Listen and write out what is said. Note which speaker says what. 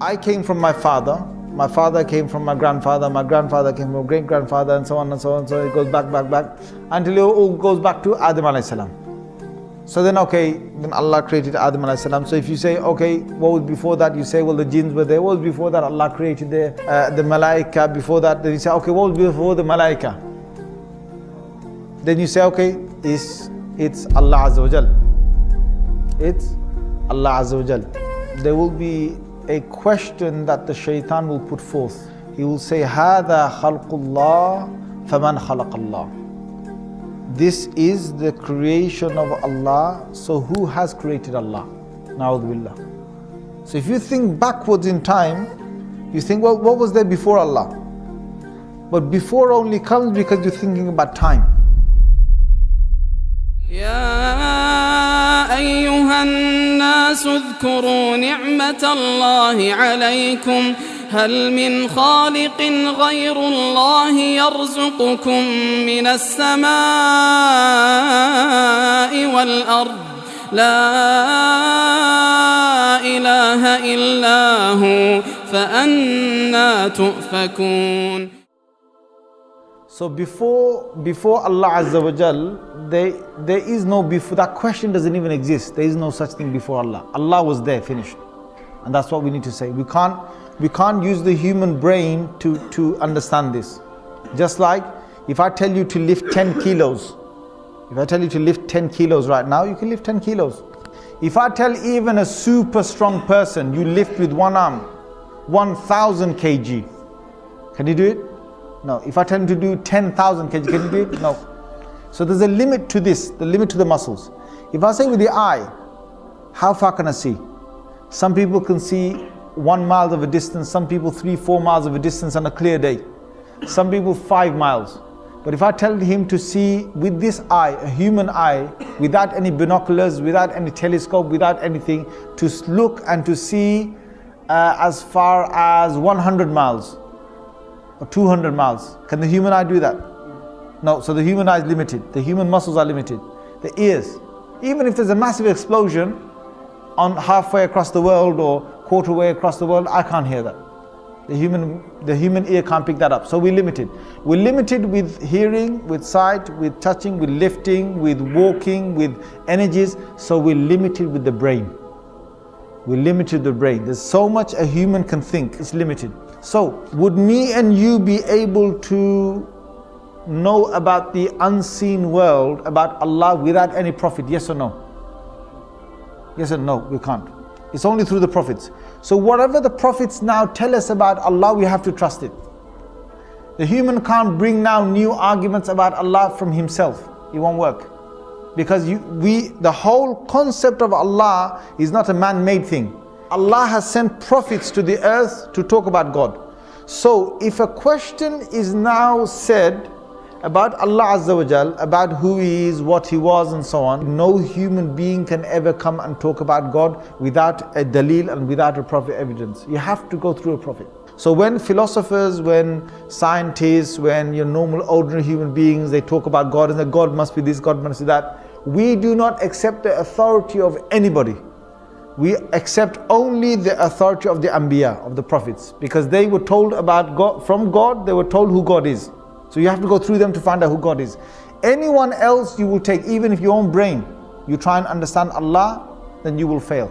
Speaker 1: I came from my father came from my grandfather came from great-grandfather, and so on and so on. So it goes back until it all goes back to Adam alayhi salam. So then then Allah created Adam alayhi salam. So if you say, okay, what was before that? You say, well, the jinns were there. What was before that? Allah created the malaika. Before that, then you say, okay, what was before the malaika? Then you say, okay, it's Allah Azza wa Jal. It's Allah Azza wa Jal. There will be a question that the shaitan will put forth. He will say, هَذَا خَلْقُ اللَّهِ فَمَنْ خَلَقَ اللَّهِ. This is the creation of Allah, so who has created Allah? Na'udhu billah. So if you think backwards in time, you think, well, what was there before Allah? But before only comes because you're thinking about time.
Speaker 2: يا أيها الناس اذكروا نعمة الله عليكم هل من خالق غير الله يرزقكم من السماء والأرض لا إله إلا هو فأنى تؤفكون.
Speaker 1: So before Allah Azza wa Jal, there is no before. That question doesn't even exist. There is no such thing before Allah. Allah was there, finished. And that's what we need to say. We can't use the human brain to understand this. Just like if I tell you to lift 10 kilos, if I tell you to lift 10 kilos right now, you can lift 10 kilos. If I tell even a super strong person, you lift with one arm 1,000 kg, can you do it? No. If I tell him to do 10,000 kg, can you do it? No. So there's a limit to this, the limit to the muscles. If I say with the eye, how far can I see? Some people can see 1 mile of a distance, some people 3-4 miles of a distance on a clear day. Some people 5 miles. But if I tell him to see with this eye, a human eye, without any binoculars, without any telescope, without anything, to look and to see as far as 100 miles, or 200 miles. Can the human eye do that? No. So the human eye is limited. The human muscles are limited. The ears. Even if there's a massive explosion on halfway across the world or quarter way across the world, I can't hear that. The human ear can't pick that up. So we're limited. We're limited with hearing, with sight, with touching, with lifting, with walking, with energies. So we're limited with the brain. We're limited with the brain. There's so much a human can think. It's limited. So, would me and you be able to know about the unseen world, about Allah without any prophet? Yes or no? Yes or no? We can't. It's only through the prophets. So whatever the prophets now tell us about Allah, we have to trust it. The human can't bring now new arguments about Allah from himself. It won't work. Because the whole concept of Allah is not a man-made thing. Allah has sent prophets to the earth to talk about God. So if a question is now said about Allah Azza wa Jal, about who He is, what He was and so on, no human being can ever come and talk about God without a dalil and without a prophet evidence. You have to go through a prophet. So when philosophers, when scientists, when your normal ordinary human beings, they talk about God and that God must be this, God must be that, we do not accept the authority of anybody. We accept only the authority of the Anbiya, of the prophets, because they were told about God, from God, they were told who God is. So you have to go through them to find out who God is. Anyone else you will take, even if your own brain, you try and understand Allah, then you will fail.